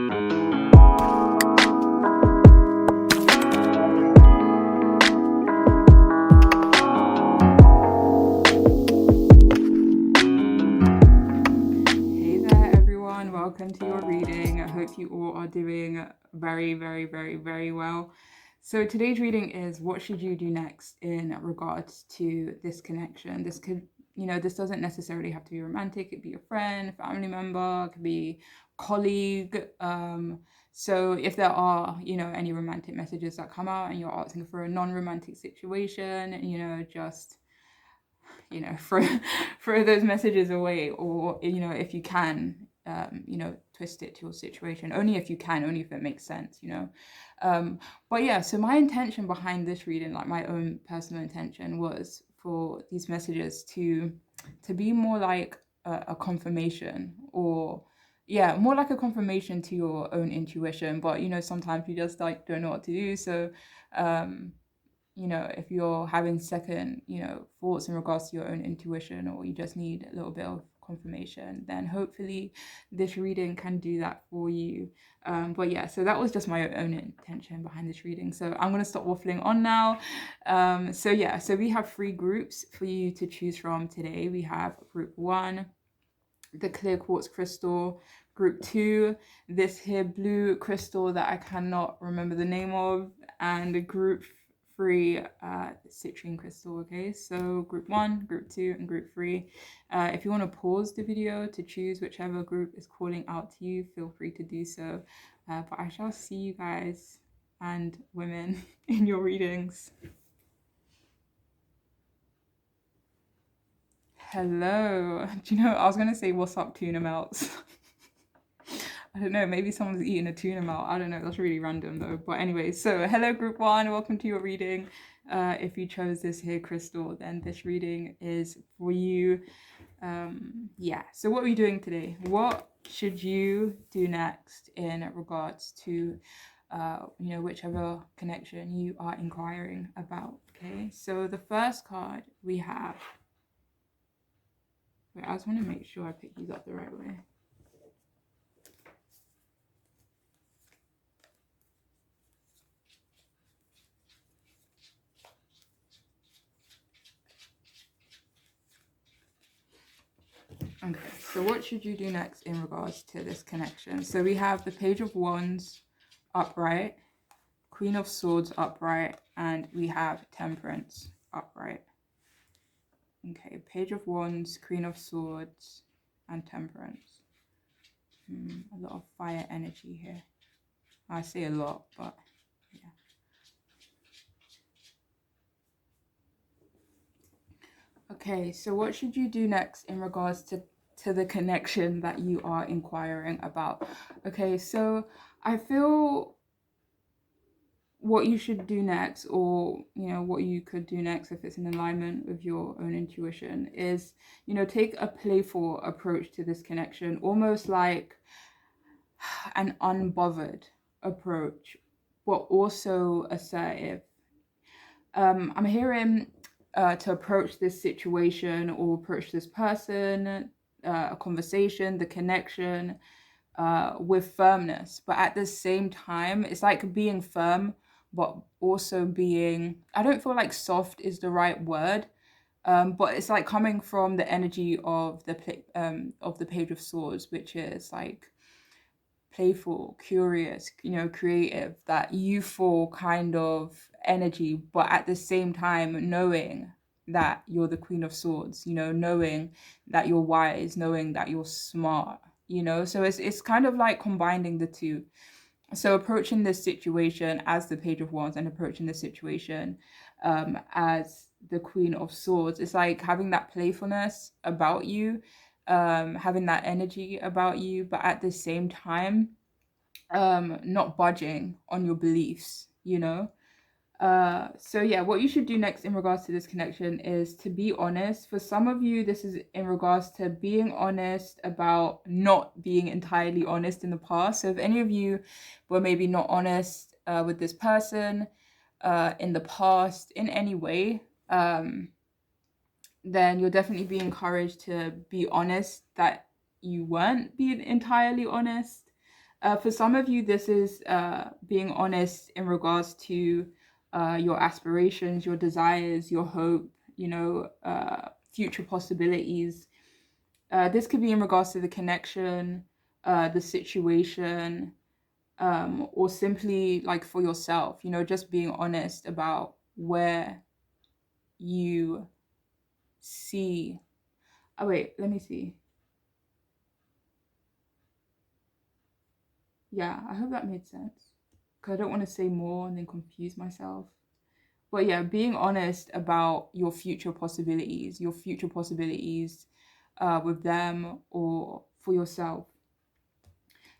Welcome to your reading. I hope you all are doing very, very, very, very well. So today's reading is what should you do next in regards to this connection. This could, this doesn't necessarily have to be romantic. It could be a friend, family member, it could be colleague. So if there are, any romantic messages that come out and you're asking for a non-romantic situation, just throw those messages away, or if you can twist it to your situation, only if you can, only if it makes sense. But yeah, so my intention behind this reading, like my own personal intention, was for these messages to be more like a confirmation, or more like a confirmation to your own intuition. But sometimes you just like don't know what to do, so if you're having second, thoughts in regards to your own intuition, or you just need a little bit of confirmation, then hopefully this reading can do that for you. But yeah, so that was just my own intention behind this reading. So I'm going to stop waffling on now. So we have 3 groups for you to choose from today. We have group 1, the clear quartz crystal. Group 2, this here blue crystal that I cannot remember the name of, and group 3, citrine crystal. Okay, so group 1, group 2, and group 3. If you want to pause the video to choose whichever group is calling out to you, feel free to do so. But I shall see you guys and women in your readings. Hello. Do you know, I was going to say what's up, tuna melts. I don't know, maybe someone's eating a tuna melt. I don't know, that's really random though. But anyway, so hello group 1, welcome to your reading. If you chose this here crystal, then this reading is for you. So what are we doing today? What should you do next in regards to whichever connection you are inquiring about? Okay, so the first card we have, I just want to make sure I pick these up the right way. Okay, so what should you do next in regards to this connection? So we have the Page of Wands upright, Queen of Swords upright, and we have Temperance upright. Okay, Page of Wands, Queen of Swords, and Temperance. A lot of fire energy here. I say a lot, but yeah. Okay, so what should you do next in regards to the connection that you are inquiring about? Okay, so I feel what you should do next, or what you could do next if it's in alignment with your own intuition, is take a playful approach to this connection, almost like an unbothered approach, but also assertive. I'm hearing to approach this situation or approach this person, a conversation, the connection, with firmness. But at the same time, it's like being firm, but also being, I don't feel like soft is the right word, but it's like coming from the energy of the Page of Swords, which is like playful, curious, creative, that youthful kind of energy, but at the same time knowing that you're the Queen of Swords, knowing that you're wise, knowing that you're smart, so it's kind of like combining the two. So approaching this situation as the Page of Wands and approaching the situation as the Queen of Swords, it's like having that playfulness about you, having that energy about you, but at the same time not budging on your beliefs. So yeah, what you should do next in regards to this connection is to be honest. For some of you, this is in regards to being honest about not being entirely honest in the past. So if any of you were maybe not honest with this person in the past in any way, then you'll definitely be encouraged to be honest that you weren't being entirely honest. For some of you, this is being honest in regards to your aspirations, your desires, your hope, future possibilities. This could be in regards to the connection, the situation, or simply like for yourself, just being honest about where you see. Oh, wait, let me see. Yeah, I hope that made sense. Because I don't want to say more and then confuse myself. But yeah, being honest about your future possibilities with them or for yourself.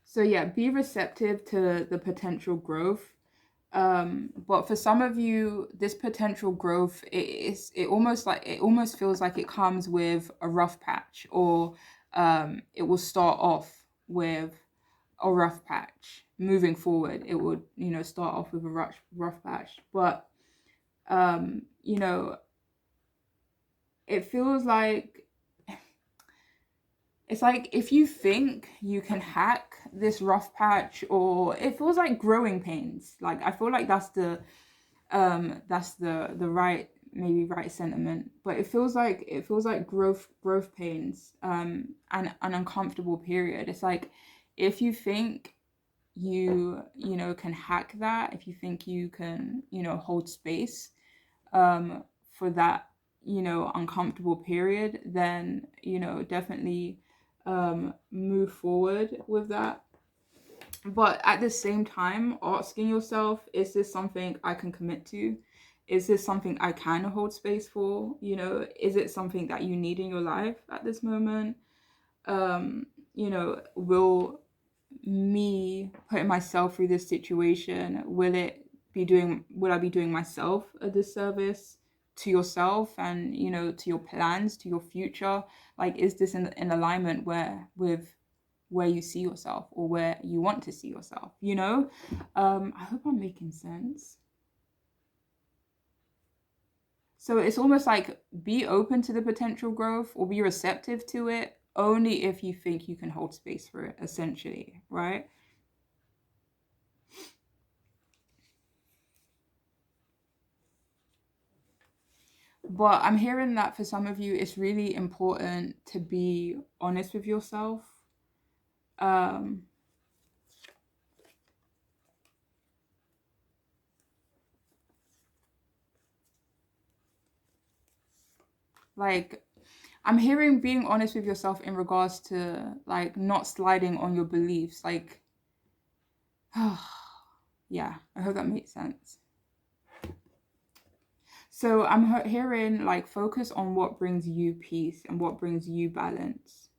So yeah, be receptive to the potential growth. But for some of you, this potential growth, it almost feels like it comes with a rough patch, or it will start off with a rough patch. Moving forward, it would, start off with a rough patch. But you know, it feels like it's like if you think you can hack this rough patch, or it feels like growing pains. Like I feel like that's the right, maybe right sentiment, but it feels like growth pains, and an uncomfortable period. It's like if you think can hack that, if you think you can hold space for that uncomfortable period, then definitely move forward with that. But at the same time, asking yourself, is this something I can commit to? Is this something I can hold space for? Is it something that you need in your life at this moment? Will me putting myself through this situation, will I be doing myself a disservice, to yourself and to your plans, to your future? Like, is this in alignment where you see yourself, or where you want to see yourself? I hope I'm making sense. So it's almost like, be open to the potential growth, or be receptive to it, only if you think you can hold space for it, essentially, right? But I'm hearing that for some of you, it's really important to be honest with yourself. Um, like, I'm hearing being honest with yourself in regards to like not sliding on your beliefs. Like, yeah, I hope that makes sense. So I'm hearing like, focus on what brings you peace and what brings you balance.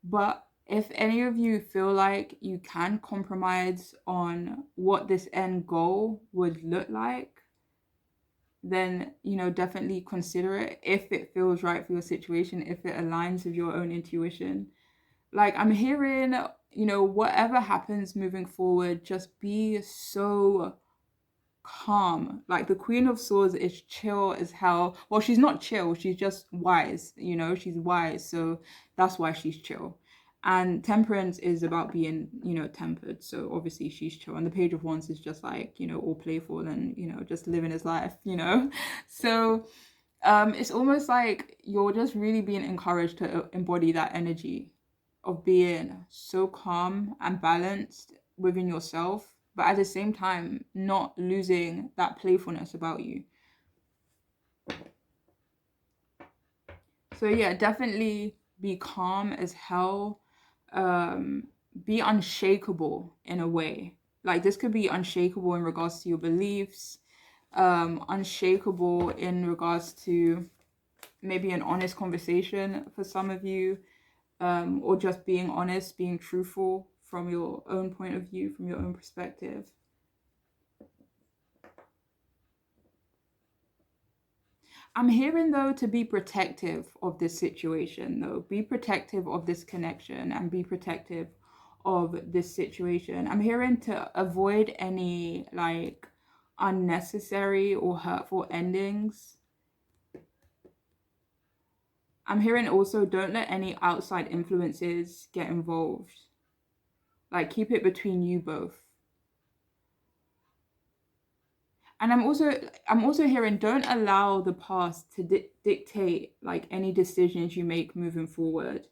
But if any of you feel like you can compromise on what this end goal would look like, then definitely consider it, if it feels right for your situation, if it aligns with your own intuition. Like, I'm hearing, whatever happens moving forward, just be so calm. Like, the Queen of Swords is chill as hell. Well, she's not chill, she's just wise. She's wise, so that's why she's chill. And Temperance is about being tempered, so obviously she's chill. And the Page of Wands is just like all playful and just living his life. So it's almost like you're just really being encouraged to embody that energy of being so calm and balanced within yourself, but at the same time not losing that playfulness about you. So yeah, definitely be calm as hell. Be unshakable in a way. Like, this could be unshakable in regards to your beliefs, unshakable in regards to maybe an honest conversation for some of you, or just being honest, being truthful from your own point of view, from your own perspective. I'm hearing, though, to be protective of this situation, though. Be protective of this connection and be protective of this situation. I'm hearing to avoid any, like, unnecessary or hurtful endings. I'm hearing also, don't let any outside influences get involved. Like, keep it between you both. And I'm also hearing, don't allow the past to dictate like any decisions you make moving forward.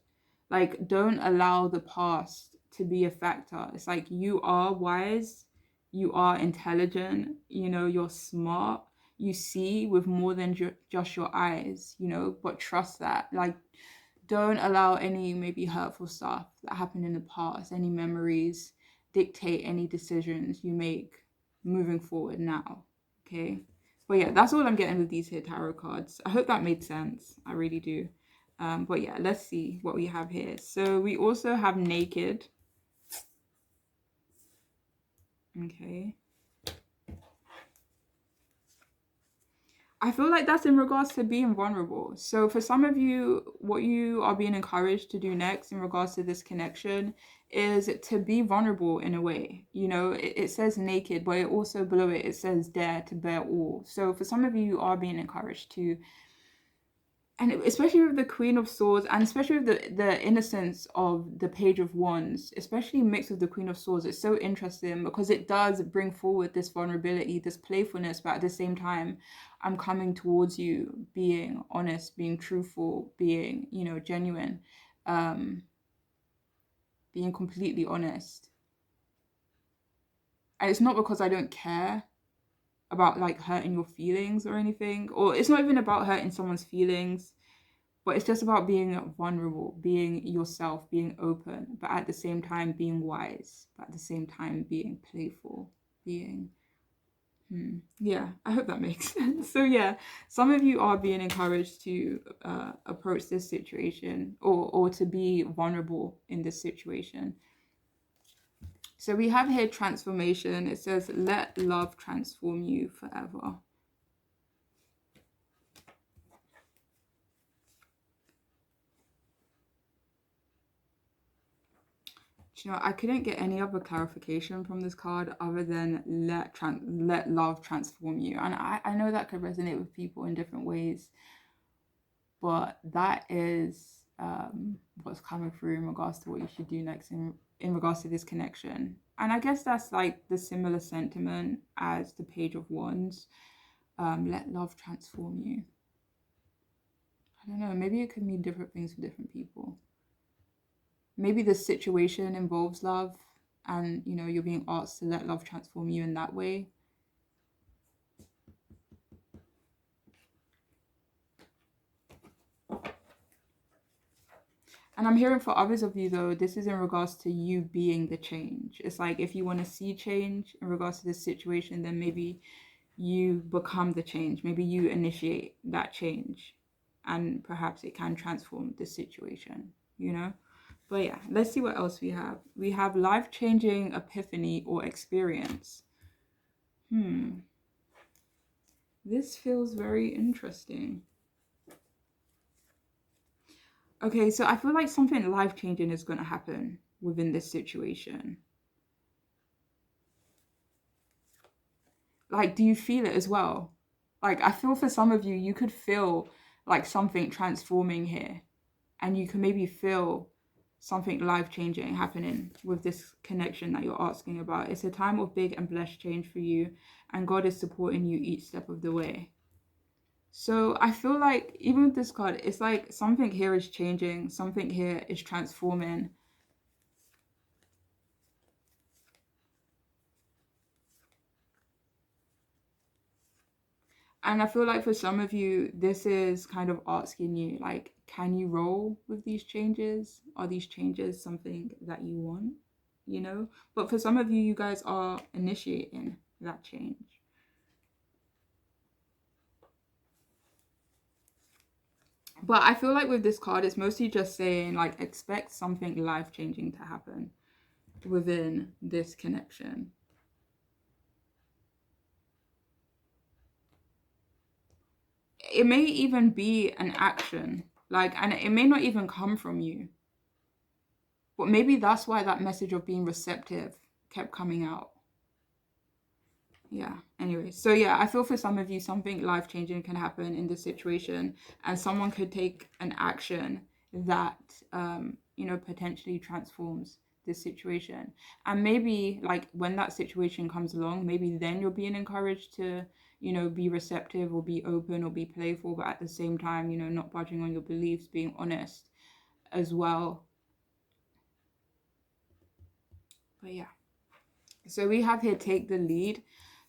Like, don't allow the past to be a factor. It's like, you are wise, you are intelligent, you're smart, you see with more than just your eyes, but trust that. Like, don't allow any maybe hurtful stuff that happened in the past, any memories, dictate any decisions you make moving forward now. Okay. But yeah, that's all I'm getting with these here tarot cards. I hope that made sense. I really do. But yeah, let's see what we have here. So we also have naked. Okay. I feel like that's in regards to being vulnerable. So for some of you, what you are being encouraged to do next in regards to this connection is to be vulnerable in a way. It says naked, but it also below it says dare to bear all. So for some of you, you are being encouraged to, and especially with the Queen of Swords, and especially with the innocence of the Page of Wands, especially mixed with the Queen of Swords, it's so interesting because it does bring forward this vulnerability, this playfulness, but at the same time, I'm coming towards you being honest, being truthful, being, genuine, being completely honest. And it's not because I don't care about like hurting your feelings or anything, or it's not even about hurting someone's feelings. But it's just about being vulnerable, being yourself, being open, but at the same time being wise, but at the same time being playful, being... Yeah, I hope that makes sense. So yeah, some of you are being encouraged to approach this situation or to be vulnerable in this situation. So we have here transformation. It says, let love transform you forever. I couldn't get any other clarification from this card other than let love transform you. And I know that could resonate with people in different ways, but that is what's coming through in regards to what you should do next in regards to this connection. And I guess that's like the similar sentiment as the Page of Wands. Let love transform you. I don't know, maybe it could mean different things for different people. Maybe the situation involves love and, you're being asked to let love transform you in that way. And I'm hearing for others of you, though, this is in regards to you being the change. It's like if you want to see change in regards to this situation, then maybe you become the change. Maybe you initiate that change. And perhaps it can transform the situation, But yeah, let's see what else we have. We have life-changing epiphany or experience. This feels very interesting. Okay, so I feel like something life-changing is going to happen within this situation. Like, do you feel it as well? Like, I feel for some of you, you could feel like something transforming here. And you can maybe feel something life-changing happening with this connection that you're asking about. It's a time of big and blessed change for you. And God is supporting you each step of the way. So I feel like even with this card, it's like something here is changing. Something here is transforming. And I feel like for some of you, this is kind of asking you, like, can you roll with these changes? Are these changes something that you want? But for some of you, you guys are initiating that change. But I feel like with this card, it's mostly just saying, like, expect something life-changing to happen within this connection. It may even be an action, and it may not even come from you. But maybe that's why that message of being receptive kept coming out. Yeah. Anyway, so yeah, I feel for some of you, something life changing can happen in this situation, and someone could take an action that, potentially transforms this situation. And maybe, like, when that situation comes along, maybe then you're being encouraged to, be receptive or be open or be playful, but at the same time, not budging on your beliefs, being honest as well. But yeah. So we have here take the lead.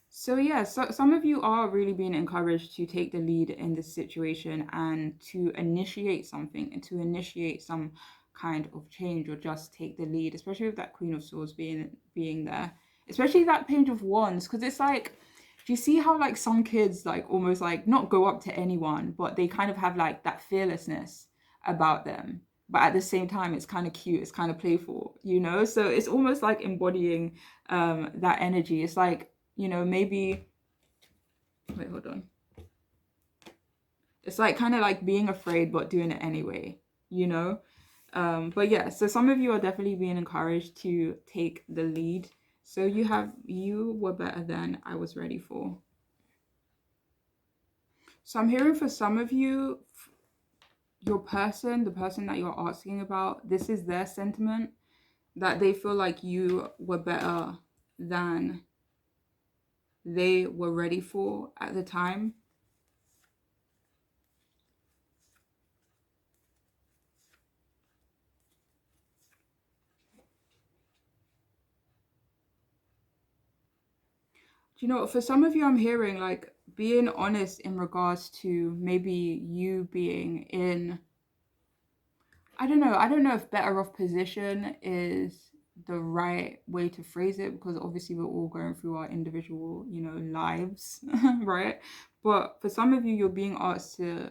So yeah, so some of you are really being encouraged to take the lead in this situation and to initiate something and to initiate some kind of change or just take the lead, especially with that Queen of Swords being there, especially that Page of Wands, because it's like, do you see how like some kids like almost like not go up to anyone, but they kind of have like that fearlessness about them, but at the same time it's kind of cute, it's kind of playful, so it's almost like embodying that energy. It's like, maybe, wait, hold on. It's like kind of like being afraid, but doing it anyway, you know? But yeah, so some of you are definitely being encouraged to take the lead. So you were better than I was ready for. So I'm hearing for some of you, the person that you're asking about, this is their sentiment, that they feel like you were better than they were ready for at the time. Do you know what? For some of you, I'm hearing like being honest in regards to maybe you being in, I don't know. I don't know if better off position is the right way to phrase it, because obviously we're all going through our individual, lives, right? But for some of you, you're being asked to,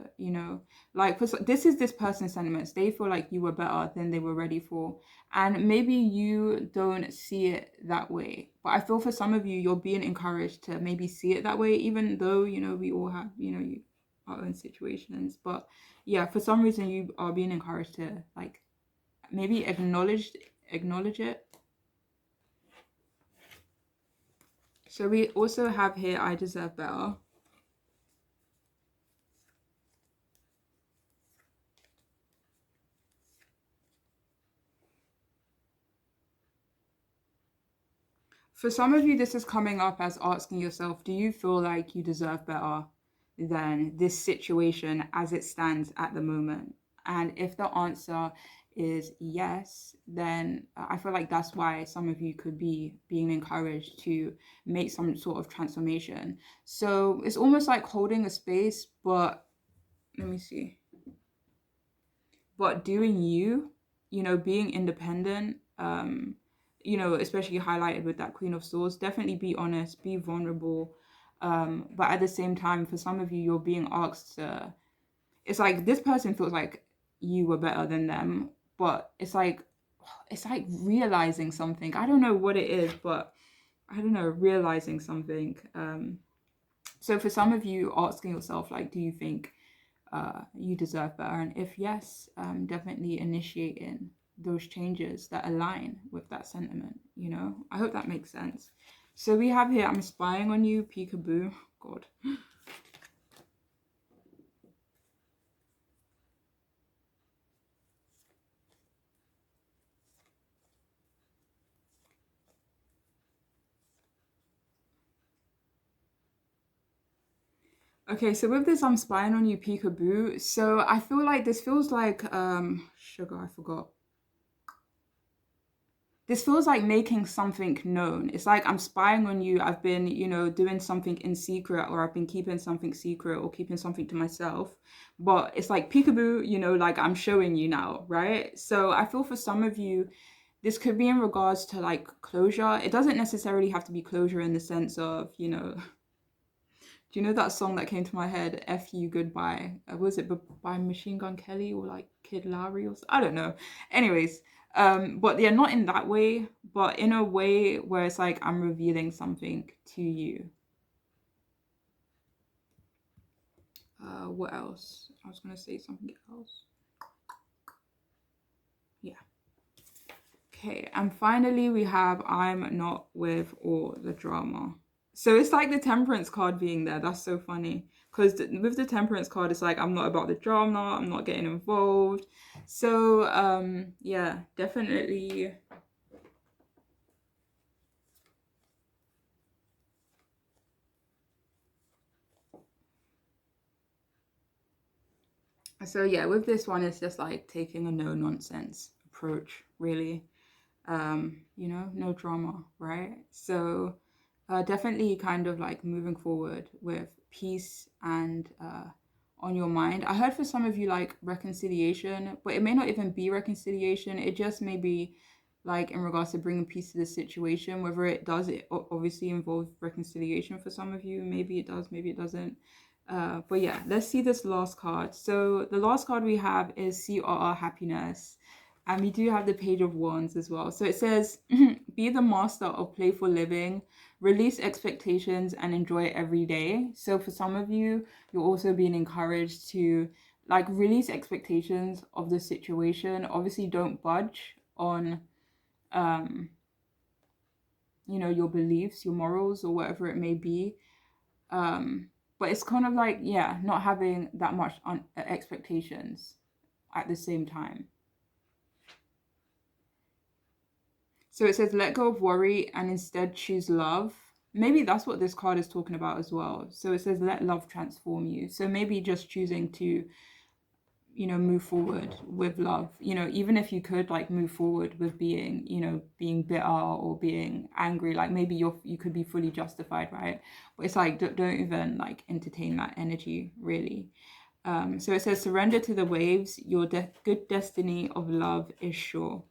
like, this is this person's sentiments. They feel like you were better than they were ready for. And maybe you don't see it that way. But I feel for some of you, you're being encouraged to maybe see it that way, even though, we all have, our own situations. But yeah, for some reason you are being encouraged to like maybe acknowledge it. So we also have here, I deserve better. For some of you, this is coming up as asking yourself, do you feel like you deserve better than this situation as it stands at the moment? And if the answer is yes, then I feel like that's why some of you could be being encouraged to make some sort of transformation. So it's almost like holding a space, but let me see. But doing you, being independent, especially highlighted with that Queen of Swords, definitely be honest, be vulnerable. But at the same time, for some of you, you're being asked to, it's like this person feels like you were better than them, but it's like realizing something. I don't know what it is, but I don't know, realizing something. So for some of you, asking yourself, like, do you think you deserve better? And if yes, definitely initiating those changes that align with that sentiment. I hope that makes sense. So we have here, I'm spying on you, peekaboo. God. Okay, so with this, I'm spying on you, peekaboo. So I feel like this feels like sugar, I forgot. This feels like making something known. It's like I'm spying on you. I've been, doing something in secret, or I've been keeping something secret or keeping something to myself. But it's like peekaboo, like I'm showing you now, right? So I feel for some of you, this could be in regards to like closure. It doesn't necessarily have to be closure in the sense of, do you know that song that came to my head, F You Goodbye? Was it by Machine Gun Kelly or like Kid Laroi or I don't know. Anyways, but yeah, not in that way, but in a way where it's like I'm revealing something to you. What else? I was gonna say something else. Yeah. Okay, and finally we have I'm not with all the drama. So it's like the temperance card being there. That's so funny. Because with the temperance card, it's like I'm not about the drama, I'm not getting involved. So yeah, definitely. So yeah, with this one, it's just like taking a no nonsense approach, really. No drama, right? So definitely kind of like moving forward with peace and on your mind. I heard for some of you like reconciliation, but it may not even be reconciliation. It just may be like in regards to bringing peace to the situation. Whether it does, it obviously involves reconciliation for some of you. Maybe it does, maybe it doesn't. But yeah, let's see this last card. So the last card we have is CRR happiness. And we do have the Page of Wands as well. So it says, be the master of playful living, release expectations, and enjoy every day. So for some of you, you're also being encouraged to like release expectations of the situation. Obviously, don't budge on, um, your beliefs, your morals, or whatever it may be. But it's kind of like, yeah, not having that much expectations at the same time. So it says, let go of worry and instead choose love. Maybe that's what this card is talking about as well. So it says, let love transform you. So maybe just choosing to, move forward with love, even if you could like move forward with being bitter or being angry, like maybe you could be fully justified, right? But it's like, don't even like entertain that energy, really. So it says, surrender to the waves. Your good destiny of love is sure.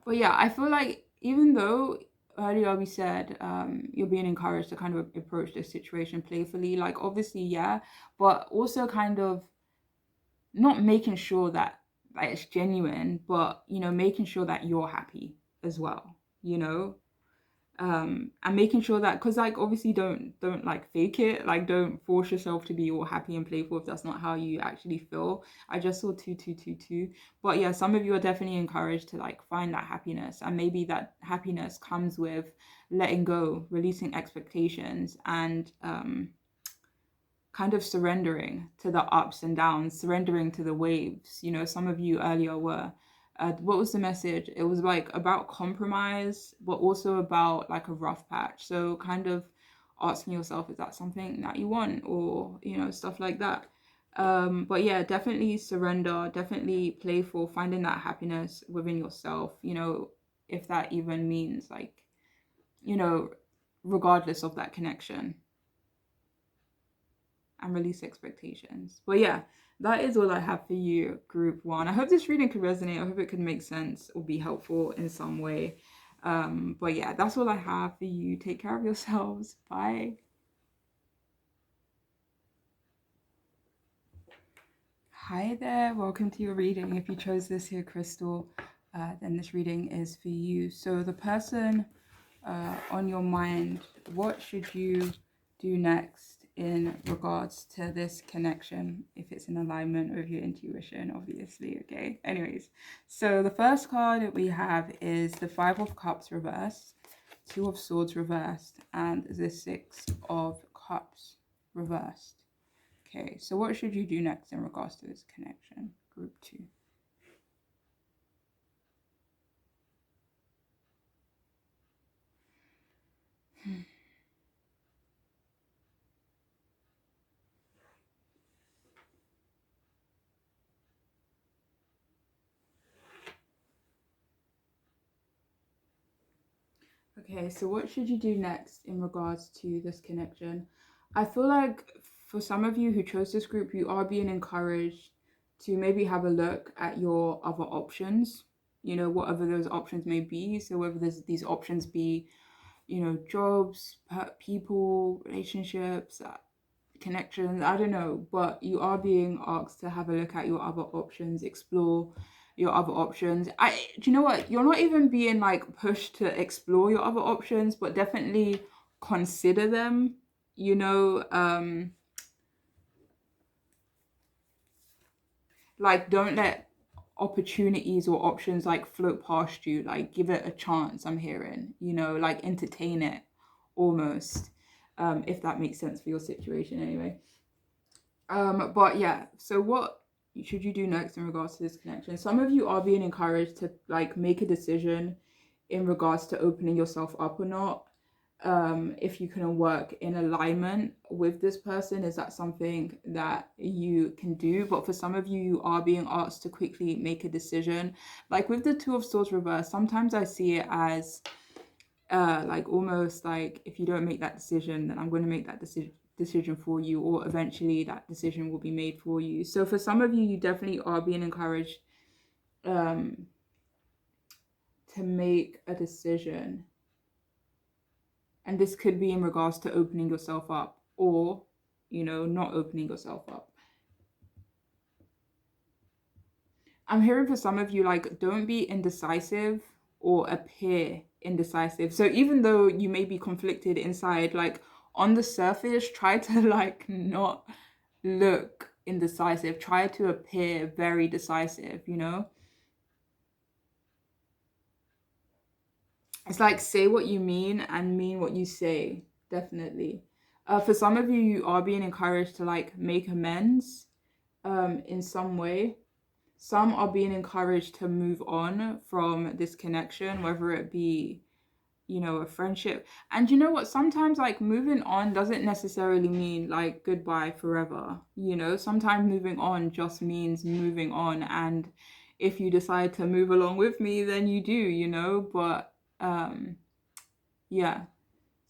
But yeah, I feel like even though earlier we said you're being encouraged to kind of approach this situation playfully, like obviously, yeah, but also kind of not making sure that it's genuine, but making sure that you're happy as well, and making sure that, because like obviously don't like fake it, like don't force yourself to be all happy and playful if that's not how you actually feel. I just saw 2222, but yeah, some of you are definitely encouraged to like find that happiness, and maybe that happiness comes with letting go, releasing expectations, and kind of surrendering to the ups and downs, surrendering to the waves. Some of you earlier were, what was the message? It was like about compromise, but also about like a rough patch. So kind of asking yourself, is that something that you want, or, stuff like that. But yeah, definitely surrender, definitely playful, finding that happiness within yourself, if that even means like, you know, regardless of that connection, and release expectations. But yeah, that is all I have for you, group one. I hope this reading could resonate. I hope it could make sense or be helpful in some way. But yeah, that's all I have for you. Take care of yourselves. Bye. Hi there, welcome to your reading. If you chose this here, Crystal, then this reading is for you. So the person on your mind, what should you do next in regards to this connection, if it's in alignment with your intuition, obviously. Okay, anyways, so the first card that we have is the Five of Cups reversed, Two of Swords reversed, and the Six of Cups reversed. Okay, so what should you do next in regards to this connection, group two? Okay, so what should you do next in regards to this connection? I feel like for some of you who chose this group, you are being encouraged to maybe have a look at your other options, whatever those options may be. So whether these options be, jobs, people, relationships, connections, I don't know, but you are being asked to have a look at your other options, explore your other options. Do you know what, you're not even being like pushed to explore your other options, but definitely consider them, you know. like don't let opportunities or options like float past you. Like give it a chance. I'm hearing, you know, like entertain it almost, if that makes sense for your situation anyway. But yeah, so what should you do next in regards to this connection? Some of you are being encouraged to like make a decision in regards to opening yourself up or not. If you can work in alignment with this person, is that something that you can do? But for some of you, you are being asked to quickly make a decision. Like with the Two of Swords reverse, sometimes I see it as like almost like if you don't make that decision, then I'm going to make that decision for you, or eventually that decision will be made for you. So for some of you, you definitely are being encouraged um to make a decision, and this could be in regards to opening yourself up, or you know, not opening yourself up. I'm hearing for some of you, like, don't be indecisive or appear indecisive. So even though you may be conflicted inside, like on the surface, try to like not look indecisive. Try to appear very decisive, you know? It's like say what you mean and mean what you say, definitely. For some of you, you are being encouraged to like make amends in some way. Some are being encouraged to move on from this connection, whether it be, you know, a friendship. And you know what? Sometimes like moving on doesn't necessarily mean like goodbye forever. You know, sometimes moving on just means moving on. And if you decide to move along with me, then you do, you know, but yeah.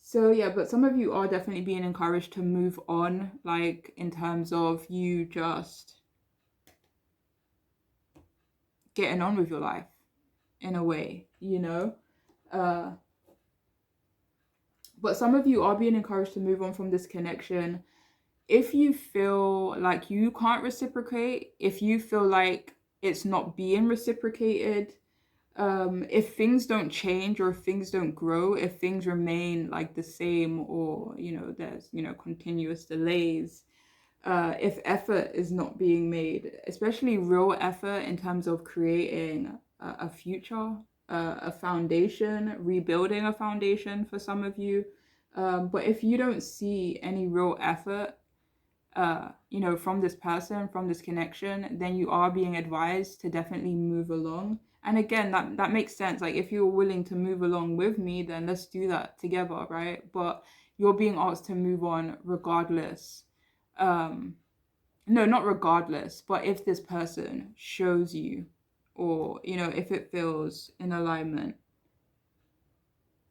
So yeah, but some of you are definitely being encouraged to move on, like in terms of you just getting on with your life in a way, you know. Uh, but some of you are being encouraged to move on from this connection. If you feel like you can't reciprocate, if you feel like it's not being reciprocated, if things don't change or if things don't grow, if things remain like the same, or you know, there's, you know, continuous delays, if effort is not being made, especially real effort in terms of creating a future, a foundation, rebuilding a foundation for some of you. But if you don't see any real effort, you know, from this person, from this connection, then you are being advised to definitely move along. And again, that makes sense. Like if you're willing to move along with me, then let's do that together, right? But you're being asked to move on regardless. No, not regardless, but if this person shows you, or you know, if it feels in alignment.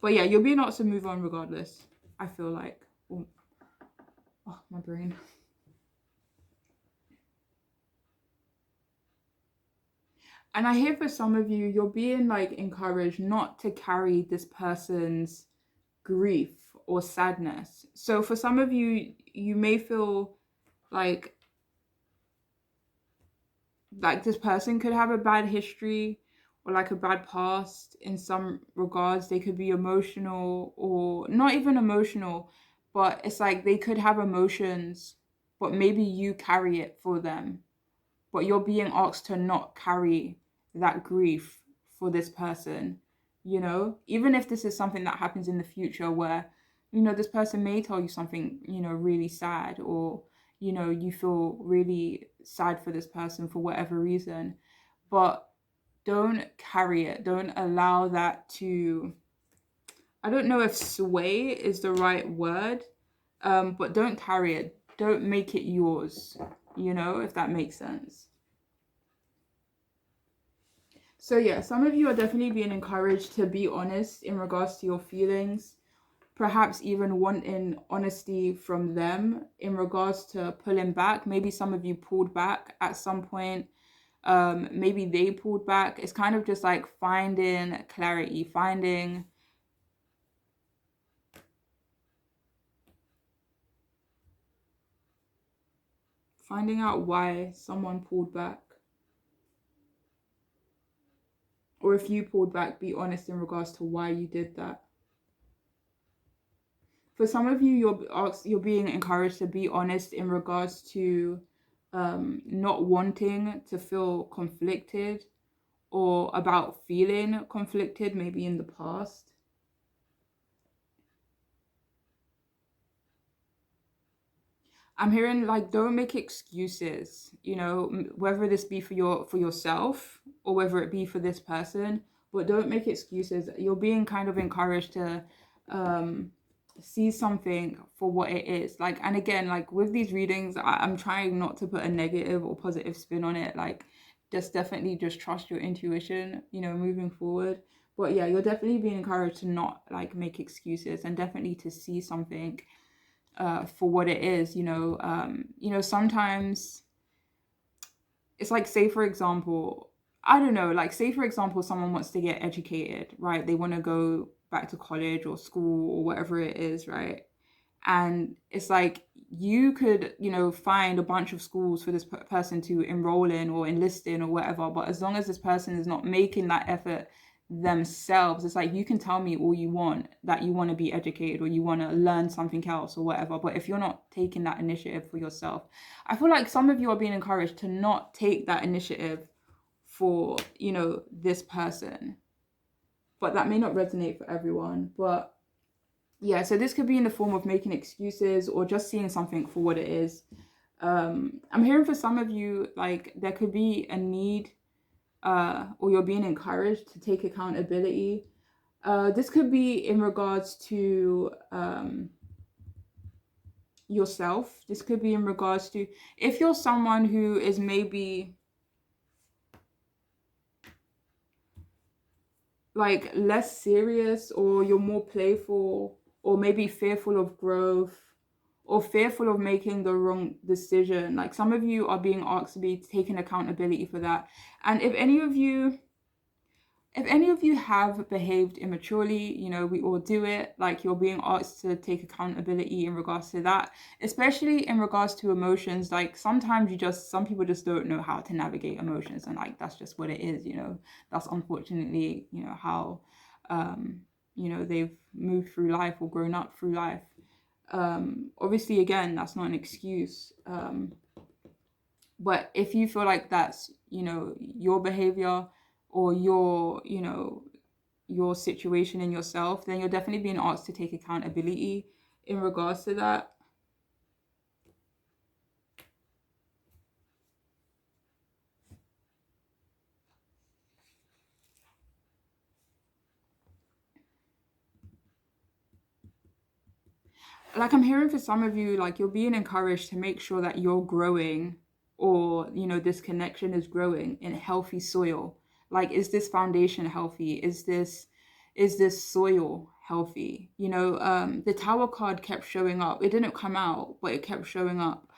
But yeah, you're being asked to move on regardless, I feel like. Oh, my brain. And I hear for some of you, you're being like encouraged not to carry this person's grief or sadness. So for some of you, you may feel like this person could have a bad history or like a bad past in some regards. They could be emotional or not even emotional, but it's like they could have emotions, but maybe you carry it for them. But you're being asked to not carry that grief for this person, you know? Even if this is something that happens in the future where, you know, this person may tell you something, you know, really sad, or, you know, you feel really sad for this person for whatever reason, but don't carry it. Don't allow that to, I don't know if sway is the right word, but don't carry it. Don't make it yours, you know, if that makes sense. So yeah, some of you are definitely being encouraged to be honest in regards to your feelings, perhaps even wanting honesty from them in regards to pulling back. Maybe some of you pulled back at some point. Maybe they pulled back. It's kind of just like finding clarity, finding out why someone pulled back. Or if you pulled back, be honest in regards to why you did that. For some of you, you're being encouraged to be honest in regards to not wanting to feel conflicted or about feeling conflicted maybe in the past. I'm hearing like don't make excuses, whether this be for yourself or whether it be for this person, but don't make excuses. You're being kind of encouraged to um see something for what it is. Like, and again, like with these readings, I'm trying not to put a negative or positive spin on it. Like, just definitely just trust your intuition, moving forward. But yeah, you're definitely being encouraged to not like make excuses and definitely to see something for what it is. Sometimes it's like, say for example, I don't know, like say for example, someone wants to get educated, right? They want to go back to college or school or whatever it is, right? And it's like you could, find a bunch of schools for this person to enroll in or enlist in or whatever, but as long as this person is not making that effort themselves, it's like you can tell me all you want that you want to be educated or you want to learn something else or whatever, but if you're not taking that initiative for yourself, I feel like some of you are being encouraged to not take that initiative for, this person, but that may not resonate for everyone. But yeah, so this could be in the form of making excuses or just seeing something for what it is. I'm hearing for some of you, like there could be a need, or you're being encouraged to take accountability. This could be in regards to yourself. This could be in regards to if you're someone who is maybe like less serious, or you're more playful, or maybe fearful of growth, or fearful of making the wrong decision. Like some of you are being asked to be taking accountability for that. And if any of you have behaved immaturely, we all do it. Like you're being asked to take accountability in regards to that, especially in regards to emotions. Like sometimes some people just don't know how to navigate emotions, and like that's just what it is. That's unfortunately, how, they've moved through life or grown up through life. Obviously, again, that's not an excuse. But if you feel like that's, your behavior or your situation in yourself, then you're definitely being asked to take accountability in regards to that. Like I'm hearing for some of you, like you're being encouraged to make sure that you're growing, or this connection is growing in healthy soil. Like, is this foundation healthy? Is this soil healthy? The Tower card kept showing up. It didn't come out, but it kept showing up.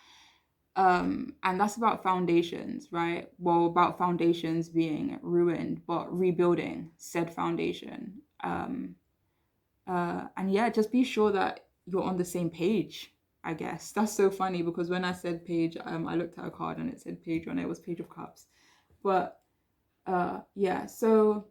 And that's about foundations, right? Well, about foundations being ruined but rebuilding said foundation. And yeah, just be sure that you're on the same page, I guess. That's so funny because when I said page, I looked at a card and it said page on it. It was Page of Cups. But yeah, so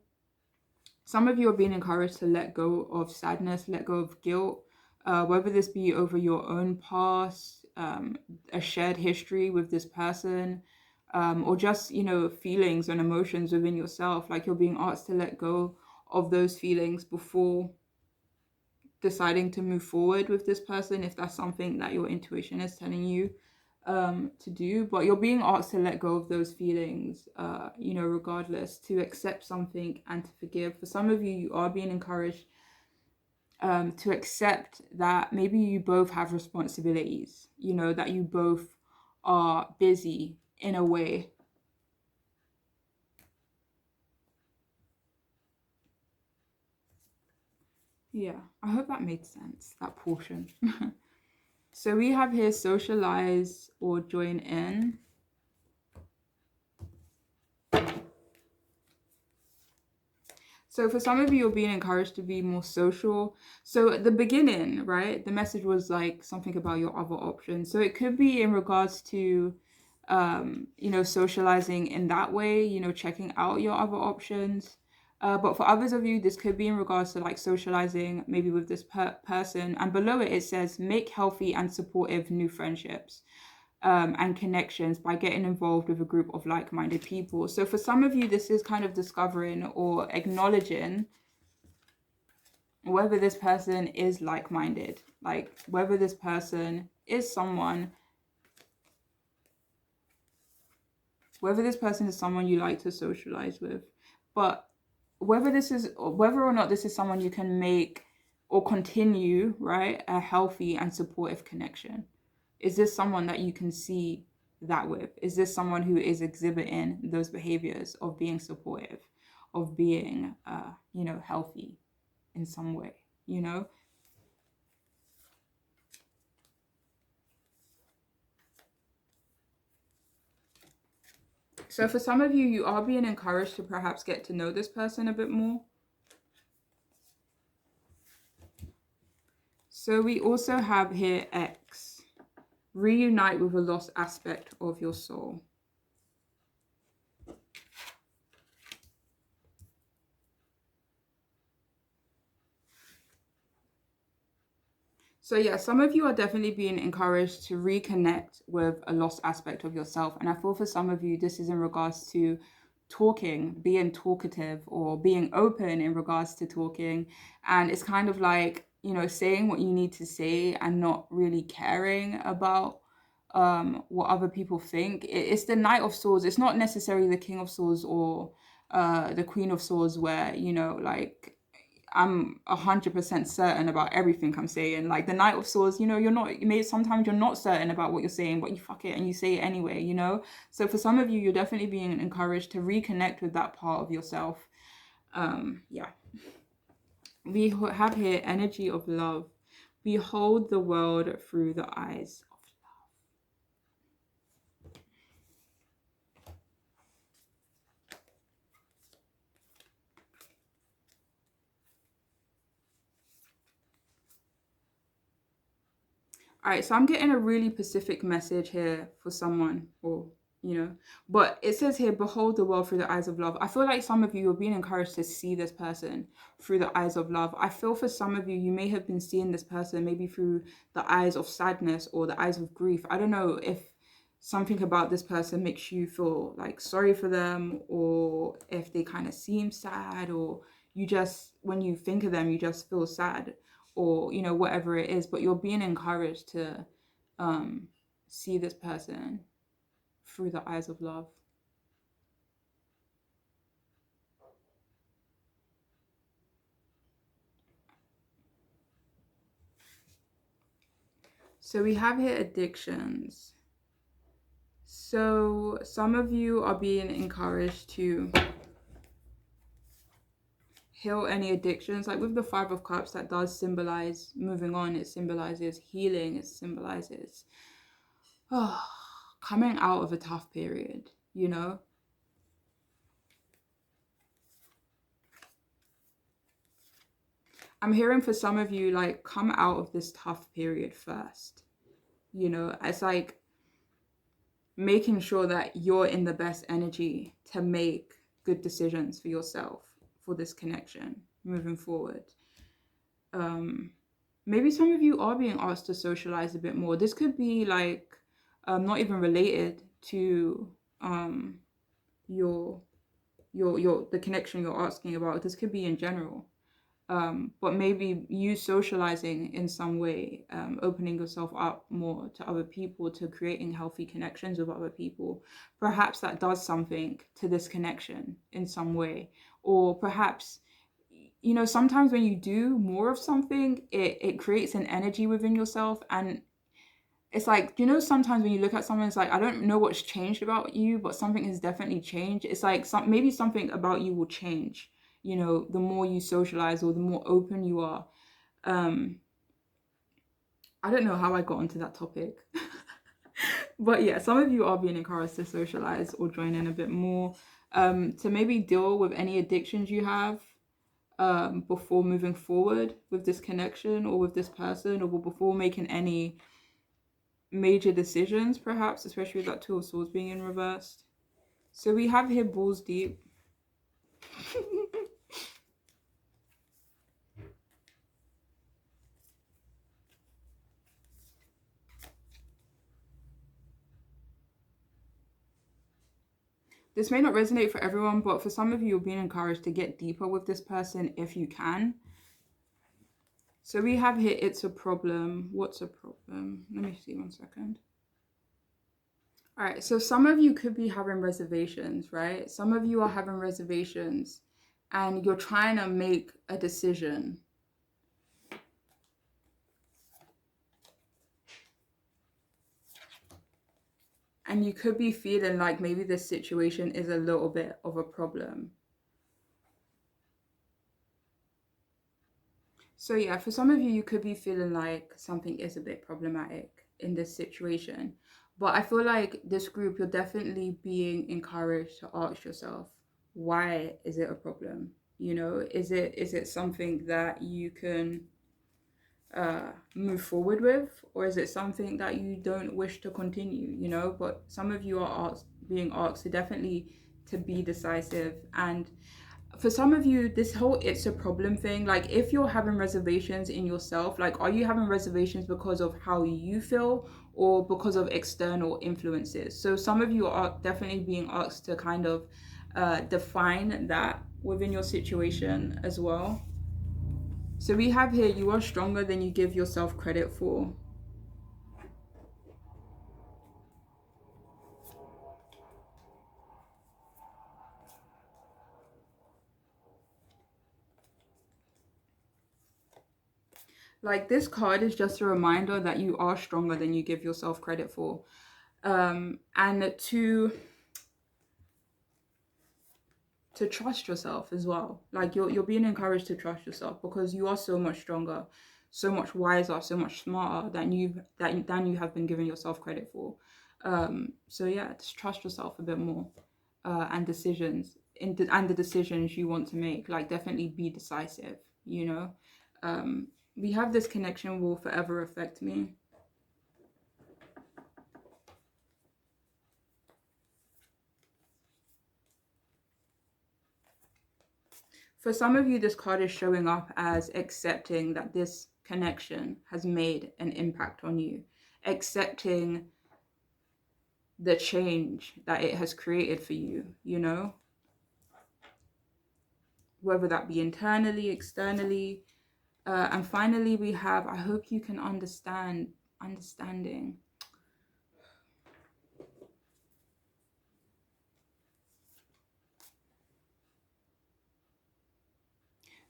some of you are being encouraged to let go of sadness, let go of guilt, whether this be over your own past, a shared history with this person, or just, feelings and emotions within yourself. Like you're being asked to let go of those feelings before deciding to move forward with this person, if that's something that your intuition is telling you to do. But you're being asked to let go of those feelings, regardless, to accept something and to forgive. For some of you, you are being encouraged to accept that maybe you both have responsibilities, that you both are busy in a way. Yeah, I hope that made sense, that portion. So we have here socialize or join in. So for some of you, you're being encouraged to be more social. So at the beginning, right, the message was like something about your other options. So it could be in regards to, socializing in that way, checking out your other options. But for others of you, this could be in regards to like socializing maybe with this person. And below it, it says make healthy and supportive new friendships. and connections by getting involved with a group of like-minded people. So for some of you, this is kind of discovering or acknowledging whether this person is like-minded, like whether this person is someone, you like to socialize with, but whether or not this is someone you can make or continue, right, a healthy and supportive connection. Is this someone that you can see that with? Is this someone who is exhibiting those behaviors of being supportive, of being, healthy in some way, So for some of you, you are being encouraged to perhaps get to know this person a bit more. So we also have here X. Reunite with a lost aspect of your soul. So yeah, some of you are definitely being encouraged to reconnect with a lost aspect of yourself. And I feel for some of you, this is in regards to talking, being talkative, or being open in regards to talking. And it's kind of like, saying what you need to say and not really caring about what other people think. It's the Knight of Swords. It's not necessarily the King of Swords or the Queen of Swords, where, like, I'm 100% certain about everything I'm saying. Like the Knight of Swords, you're not, sometimes you're not certain about what you're saying, but you fuck it and you say it anyway, So for some of you, you're definitely being encouraged to reconnect with that part of yourself. Yeah. We have here energy of love. Behold the world through the eyes of love. All right, so I'm getting a really specific message here for someone, or but it says here, behold the world through the eyes of love. I feel like some of you are being encouraged to see this person through the eyes of love. I feel for some of you, you may have been seeing this person maybe through the eyes of sadness or the eyes of grief. I don't know if something about this person makes you feel like sorry for them, or if they kind of seem sad, or you just, when you think of them, you just feel sad, or whatever it is, but you're being encouraged to see this person through the eyes of love. So we have here addictions. So some of you are being encouraged to heal any addictions. Like with the Five of Cups, that does symbolize moving on. It symbolizes healing. It symbolizes coming out of a tough period, I'm hearing for some of you, like, come out of this tough period first. It's like making sure that you're in the best energy to make good decisions for yourself for this connection moving forward. Maybe some of you are being asked to socialize a bit more. This could be like not even related to your the connection you're asking about. This could be in general. But maybe you socializing in some way, opening yourself up more to other people, to creating healthy connections with other people. Perhaps that does something to this connection in some way. Or perhaps, sometimes when you do more of something, it creates an energy within yourself. And it's like, sometimes when you look at someone, it's like, I don't know what's changed about you, but something has definitely changed. It's like maybe something about you will change, the more you socialize or the more open you are. I don't know how I got onto that topic. But yeah, some of you are being encouraged to socialize or join in a bit more, to maybe deal with any addictions you have before moving forward with this connection or with this person, or before making any major decisions, perhaps, especially with that Two of Swords being in reversed. So we have here balls deep. This may not resonate for everyone, but for some of you, you're being encouraged to get deeper with this person if you can. So we have here, it's a problem. What's a problem? Let me see 1 second. All right, so some of you could be having reservations, right? Some of you are having reservations and you're trying to make a decision. And you could be feeling like maybe this situation is a little bit of a problem. So yeah, for some of you, you could be feeling like something is a bit problematic in this situation. But I feel like this group, you're definitely being encouraged to ask yourself, why is it a problem? You know, is it something that you can move forward with, or is it something that you don't wish to continue? You know, but some of you are being asked to definitely to be decisive. And for some of you, this whole it's a problem thing, like if you're having reservations in yourself, like are you having reservations because of how you feel or because of external influences? So some of you are definitely being asked to kind of define that within your situation as well. So we have here, you are stronger than you give yourself credit for. Like this card is just a reminder that you are stronger than you give yourself credit for. And to trust yourself as well. Like you're being encouraged to trust yourself because you are so much stronger, so much wiser, so much smarter than you have been giving yourself credit for. So yeah, just trust yourself a bit more, and and the decisions you want to make. Like definitely be decisive. You know, we have this connection will forever affect me. For some of you, this card is showing up as accepting that this connection has made an impact on you, accepting the change that it has created for you, you know, whether that be internally, externally. And finally, we have, I hope you can understanding.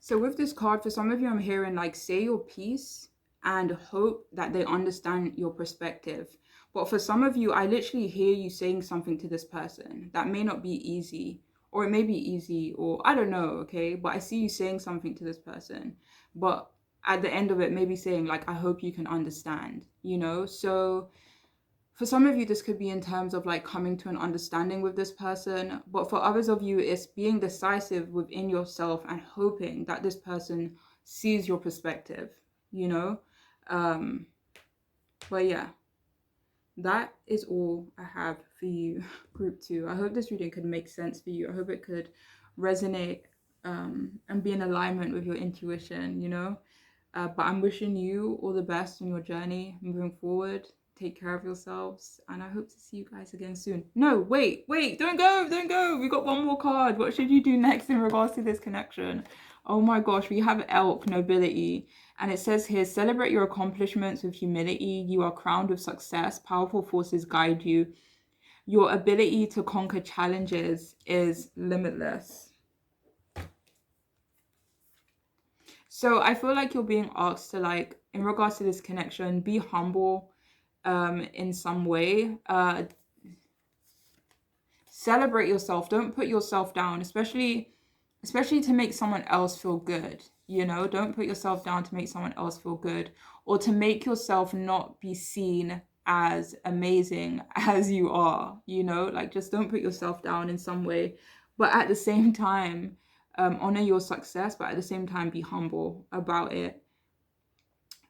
So with this card, for some of you, I'm hearing like say your piece and hope that they understand your perspective. But for some of you, I literally hear you saying something to this person that may not be easy, or it may be easy, or I don't know, okay? But I see you saying something to this person. But at the end of it, maybe saying like, I hope you can understand, you know? So for some of you, this could be in terms of like coming to an understanding with this person, but for others of you, it's being decisive within yourself and hoping that this person sees your perspective, you know. But yeah, that is all I have for you, group 2. I hope this reading could make sense for you. I hope it could resonate, and be in alignment with your intuition, you know. But I'm wishing you all the best in your journey moving forward. Take care of yourselves, and I hope to see you guys again soon. No, wait, don't go. We got one more card. What should you do next in regards to this connection? Oh my gosh, we have Elk, Nobility, and it says here, celebrate your accomplishments with humility. You are crowned with success. Powerful forces guide you. Your ability to conquer challenges is limitless. So I feel like you're being asked to, like, in regards to this connection, be humble in some way. Celebrate yourself. Don't put yourself down, especially to make someone else feel good. You know, don't put yourself down to make someone else feel good, or to make yourself not be seen as amazing as you are. You know, like just don't put yourself down in some way, but at the same time, honor your success, but at the same time be humble about it.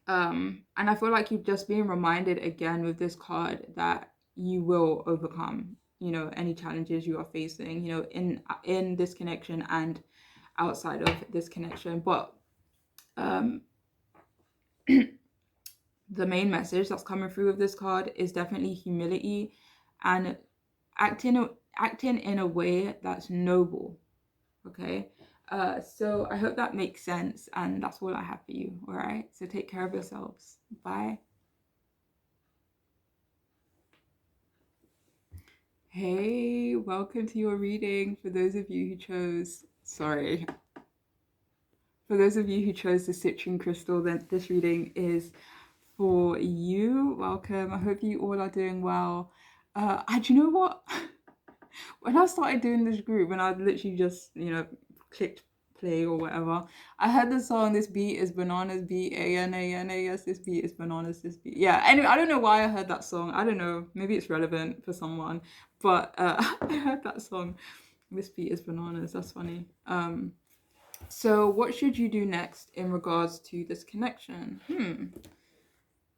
And I feel like you're just being reminded again with this card that you will overcome, you know, any challenges you are facing, you know, in this connection and outside of this connection. But the main message that's coming through with this card is definitely humility and acting acting in a way that's noble. Okay. So I hope that makes sense, and that's all I have for you. All right. So take care of yourselves. Bye. Hey, welcome to your reading. For those of you who chose, for those of you who chose the citrine crystal, then this reading is for you. Welcome. I hope you all are doing well. Do you know what? When I started doing this group, when I literally just, clicked play or whatever, I heard the song, This Beat is Bananas, Bananas, This Beat is Bananas, This Beat. Yeah, anyway, I don't know why I heard that song. I don't know. Maybe it's relevant for someone. But I heard that song, This Beat is Bananas. That's funny. So what should you do next in regards to this connection?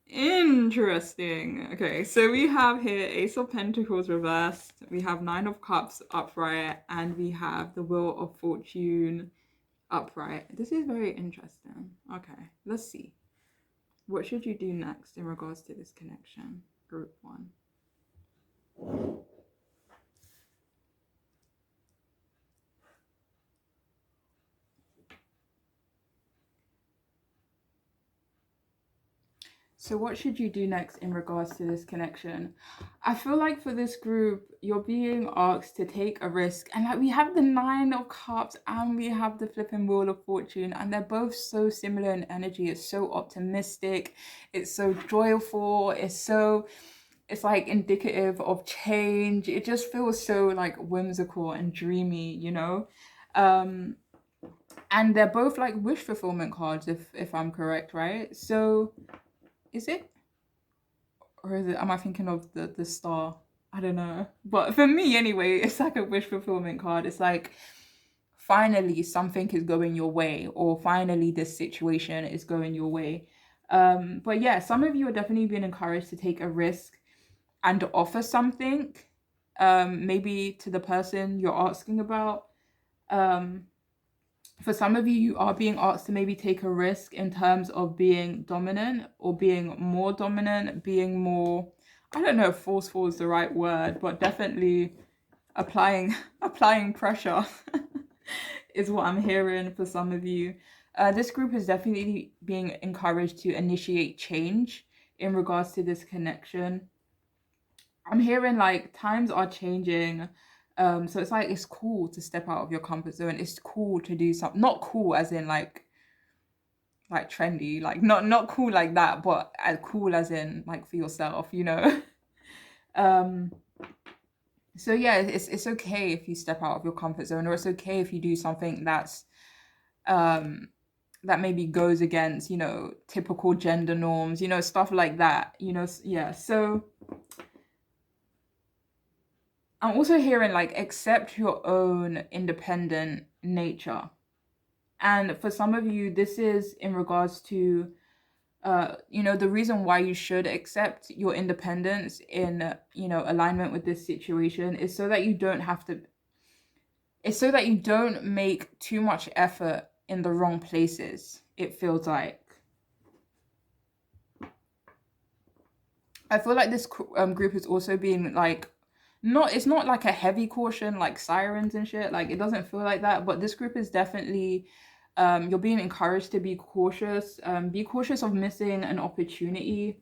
Interesting. Okay, so we have here Ace of Pentacles reversed, we have Nine of Cups upright, and we have the Wheel of Fortune upright. This is very interesting. Okay, let's see. What should you do next in regards to this connection? Group 1. So what should you do next in regards to this connection? I feel like for this group, you're being asked to take a risk. And like we have the Nine of Cups and we have the flipping Wheel of Fortune. And they're both so similar in energy. It's so optimistic. It's so joyful. It's like indicative of change. It just feels so like whimsical and dreamy, you know? And they're both like wish fulfillment cards, if I'm correct, right? So is it? Or is it, am I thinking of the star? I don't know. But for me anyway, it's like a wish fulfillment card. It's like finally something is going your way, or finally this situation is going your way. But yeah, some of you are definitely being encouraged to take a risk and offer something, maybe to the person you're asking about. For some of you, you are being asked to maybe take a risk in terms of being dominant or being more dominant, being more, I don't know if forceful is the right word, but definitely applying pressure is what I'm hearing for some of you. This group is definitely being encouraged to initiate change in regards to this connection. I'm hearing like times are changing. So it's like it's cool to step out of your comfort zone. It's cool to do something, not cool as in like trendy, like not cool like that, but as cool as in like for yourself, you know. So yeah, it's okay if you step out of your comfort zone, or it's okay if you do something that's that maybe goes against, you know, typical gender norms, you know, stuff like that, you know. Yeah, so I'm also hearing like accept your own independent nature. And for some of you, this is in regards to, you know, the reason why you should accept your independence in, you know, alignment with this situation is so that you don't have to, it's so that you don't make too much effort in the wrong places, it feels like. I feel like this group is also being like, it's not like a heavy caution like sirens and shit, like it doesn't feel like that, but this group is definitely you're being encouraged to be cautious of missing an opportunity.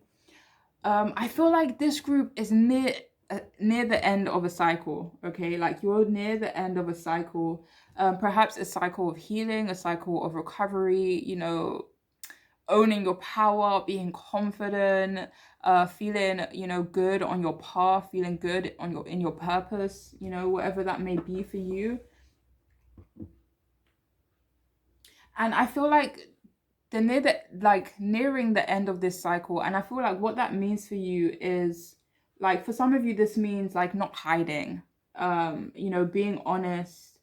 I feel like this group is near the end of a cycle. Okay, like you're near the end of a cycle, perhaps a cycle of healing, a cycle of recovery, you know, owning your power, being confident, feeling, you know, good on your path, feeling good on your in your purpose, you know, whatever that may be for you. And I feel like nearing the end of this cycle, and I feel like what that means for you is like, for some of you this means like not hiding, you know, being honest,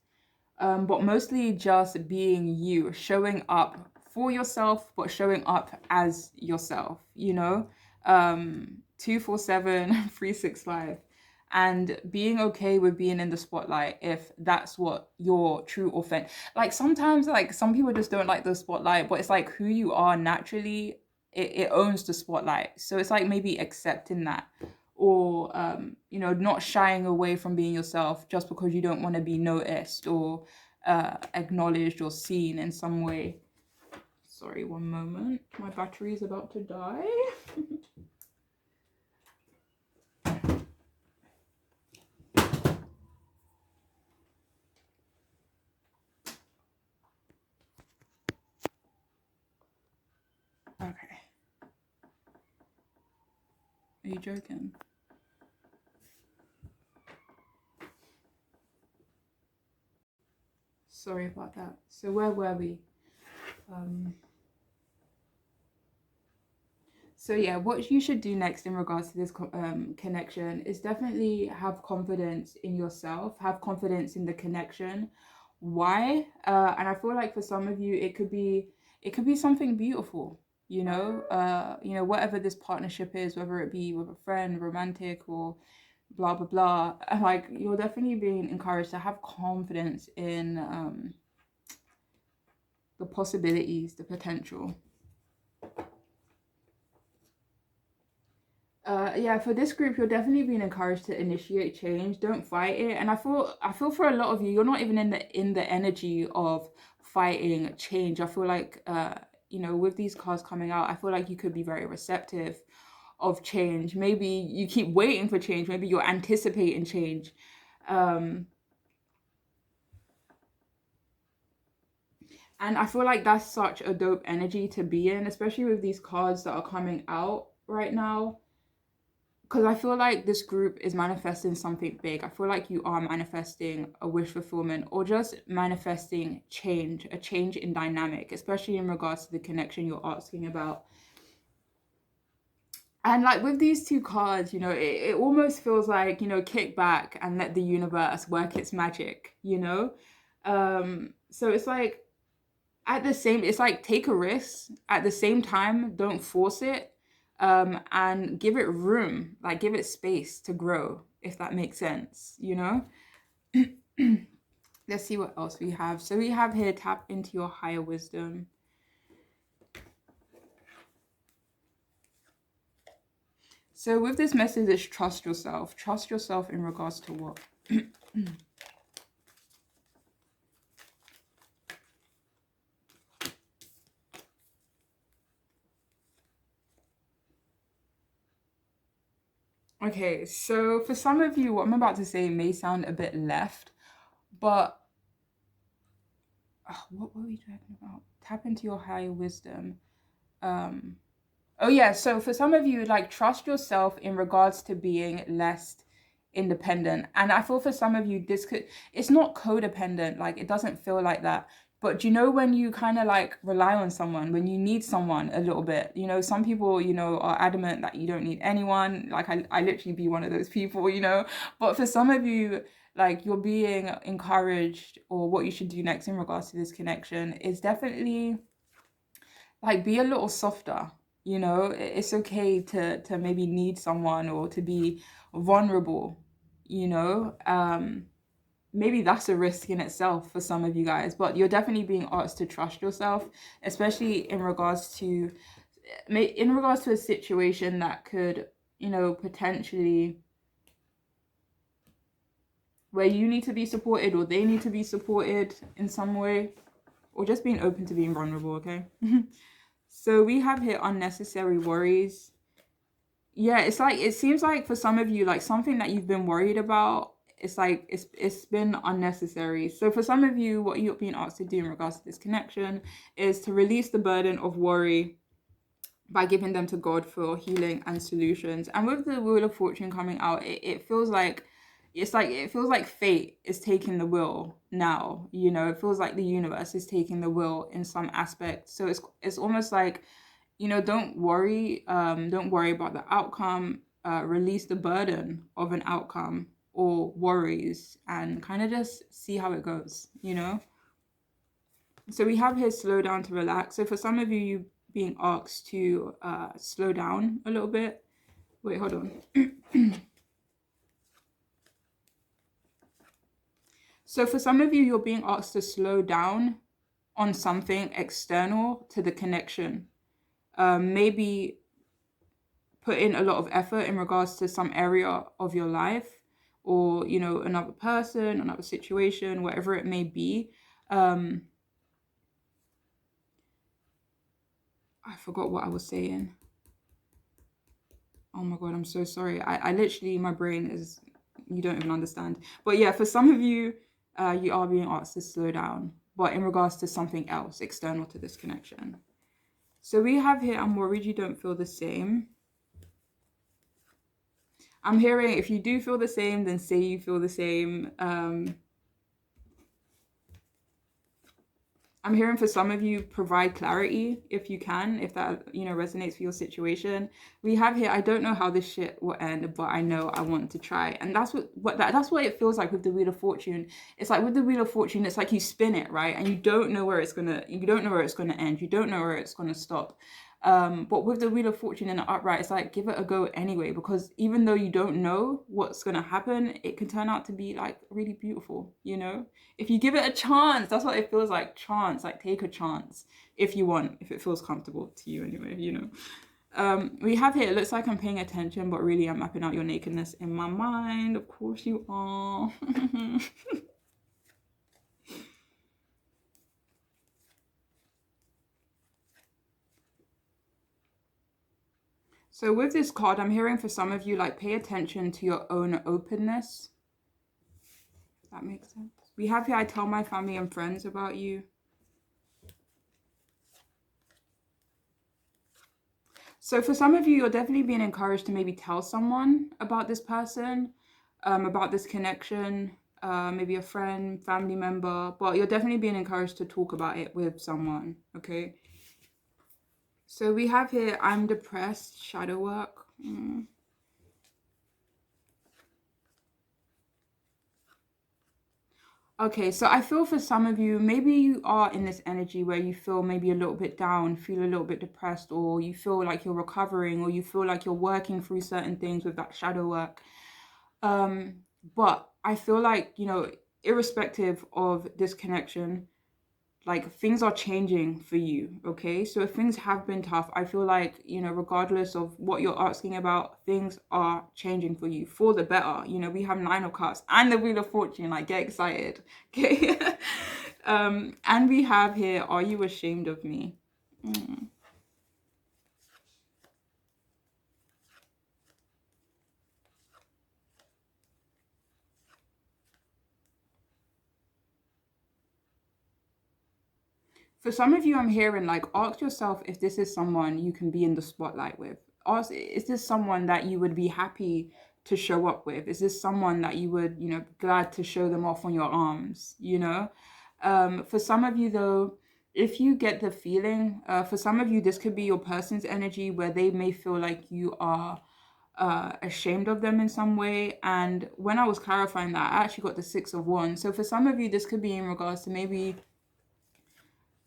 but mostly just being you, showing up for yourself, but showing up as yourself, you know, 247 365, and being okay with being in the spotlight if that's what your true authentic, like sometimes like some people just don't like the spotlight, but it's like who you are naturally, it owns the spotlight. So it's like maybe accepting that, or not shying away from being yourself just because you don't want to be noticed or acknowledged or seen in some way. Sorry, one moment. My battery is about to die. Okay. Are you joking? Sorry about that. So where were we? So yeah, what you should do next in regards to this connection is definitely have confidence in yourself, have confidence in the connection. Why? And I feel like for some of you, it could be something beautiful. Whatever this partnership is, whether it be with a friend, romantic, or blah blah blah. Like, you're definitely being encouraged to have confidence in the possibilities, the potential. Yeah, for this group, you're definitely being encouraged to initiate change. Don't fight it. And I feel for a lot of you, you're not even in the energy of fighting change. I feel like with these cards coming out, I feel like you could be very receptive of change. Maybe you keep waiting for change. Maybe you're anticipating change. And I feel like that's such a dope energy to be in, especially with these cards that are coming out right now. Because I feel like this group is manifesting something big. I feel like you are manifesting a wish fulfillment or just manifesting change, a change in dynamic, especially in regards to the connection you're asking about. And like with these two cards, it almost feels like, kick back and let the universe work its magic. So it's like, it's like, take a risk. At the same time, don't force it. And give it room, like give it space to grow, if that makes sense. Let's see what else we have. So we have here, tap into your higher wisdom. So with this message, it's trust yourself. Trust yourself in regards to what? Okay, so for some of you, what I'm about to say may sound a bit left, but what were we talking about? Tap into your higher wisdom. Oh yeah, so for some of you, like, trust yourself in regards to being less independent. And I feel for some of you, it's not codependent, like it doesn't feel like that. But when you kind of like rely on someone, when you need someone a little bit, some people, are adamant that you don't need anyone. Like I literally be one of those people. But for some of you, like, you're being encouraged, or what you should do next in regards to this connection is definitely like be a little softer. It's okay to maybe need someone or to be vulnerable. Maybe that's a risk in itself for some of you guys, but you're definitely being asked to trust yourself, especially in regards to a situation that could potentially, where you need to be supported or they need to be supported in some way, or just being open to being vulnerable. Okay. So we have here unnecessary worries. Yeah, it's like, it seems like for some of you, like something that you've been worried about, it's like it's been unnecessary. So for some of you, what you're being asked to do in regards to this connection is to release the burden of worry by giving them to God for healing and solutions. And with the Wheel of Fortune coming out, it feels like fate is taking the wheel now. It feels like the universe is taking the wheel in some aspect. So it's almost like, don't worry about the outcome. Release the burden of an outcome or worries and kind of just see how it goes. So we have here slow down to relax. So for some of you being asked to slow down a little bit. Wait, hold on. So for some of you, you're being asked to slow down on something external to the connection. Maybe put in a lot of effort in regards to some area of your life, or another person, another situation, whatever it may be. I forgot what I was saying. Oh my god, I'm so sorry. I literally, my brain is, you don't even understand. But yeah, for some of you, you are being asked to slow down, but in regards to something else external to this connection. So we have here, I'm worried you don't feel the same. I'm hearing if you do feel the same, then say you feel the same. I'm hearing for some of you, provide clarity if you can, if that, resonates for your situation. We have here, I don't know how this shit will end, but I know I want to try. And that's that's what it feels like with the Wheel of Fortune. It's like with the Wheel of Fortune, it's like you spin it, right? And you don't know where it's gonna end. You don't know where it's gonna stop. But with the Wheel of Fortune in the upright, it's like, give it a go anyway, because even though you don't know what's gonna happen, it can turn out to be like really beautiful, if you give it a chance. That's what it feels like. Chance, like take a chance if you want, if it feels comfortable to you anyway, we have here, it looks like I'm paying attention, but really I'm mapping out your nakedness in my mind. Of course you are. So with this card, I'm hearing for some of you, like, pay attention to your own openness. If that makes sense. We have here, I tell my family and friends about you. So for some of you, you're definitely being encouraged to maybe tell someone about this person, about this connection, maybe a friend, family member, but you're definitely being encouraged to talk about it with someone, okay? So we have here, I'm depressed, shadow work. Okay, so I feel for some of you, maybe you are in this energy where you feel maybe a little bit down, feel a little bit depressed, or you feel like you're recovering, or you feel like you're working through certain things with that shadow work. But I feel like, irrespective of this connection, like, things are changing for you, okay? So if things have been tough, I feel like, regardless of what you're asking about, things are changing for you for the better. We have 9 of Cups and the Wheel of Fortune, like, get excited, okay? And we have here, are you ashamed of me? For some of you, I'm hearing, like, ask yourself if this is someone you can be in the spotlight with. Ask, is this someone that you would be happy to show up with? Is this someone that you would, glad to show them off on your arms, For some of you, though, if you get the feeling, for some of you, this could be your person's energy where they may feel like you are ashamed of them in some way. And when I was clarifying that, I actually got the 6 of Wands. So for some of you, this could be in regards to maybe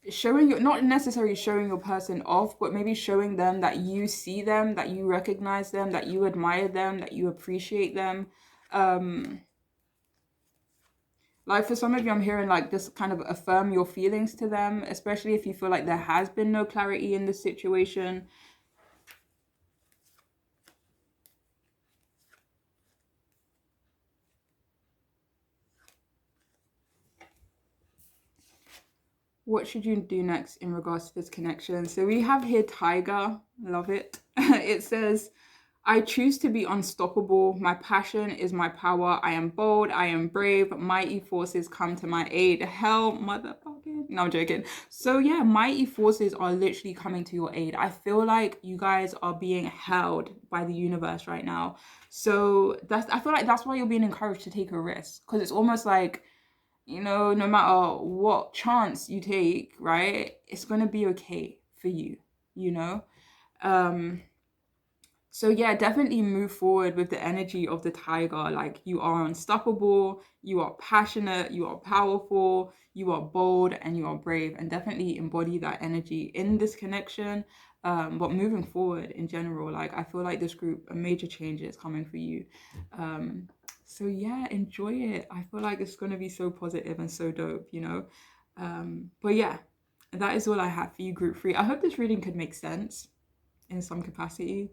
showing your, not necessarily showing your person off, but maybe showing them that you see them, that you recognize them, that you admire them, that you appreciate them. Like, for some of you, I'm hearing, like, this kind of affirm your feelings to them, especially if you feel like there has been no clarity in the situation. What should you do next in regards to this connection? So we have here Tiger. Love it. It says, I choose to be unstoppable. My passion is my power. I am bold. I am brave. Mighty forces come to my aid. Hell, motherfucking. No, I'm joking. So yeah, mighty forces are literally coming to your aid. I feel like you guys are being held by the universe right now. So I feel like that's why you're being encouraged to take a risk, because it's almost like, no matter what chance you take, right, it's going to be okay for you, you know? So yeah, definitely move forward with the energy of the tiger. Like, you are unstoppable, you are passionate, you are powerful, you are bold, and you are brave, and definitely embody that energy in this connection. But moving forward in general, like, I feel like this group, a major change is coming for you. So yeah, enjoy it. I feel like it's going to be so positive and so dope, But yeah, that is all I have for you, group 3. I hope this reading could make sense in some capacity.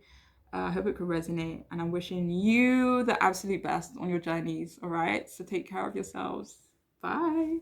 I hope it could resonate, and I'm wishing you the absolute best on your journeys. All right, so take care of yourselves. Bye.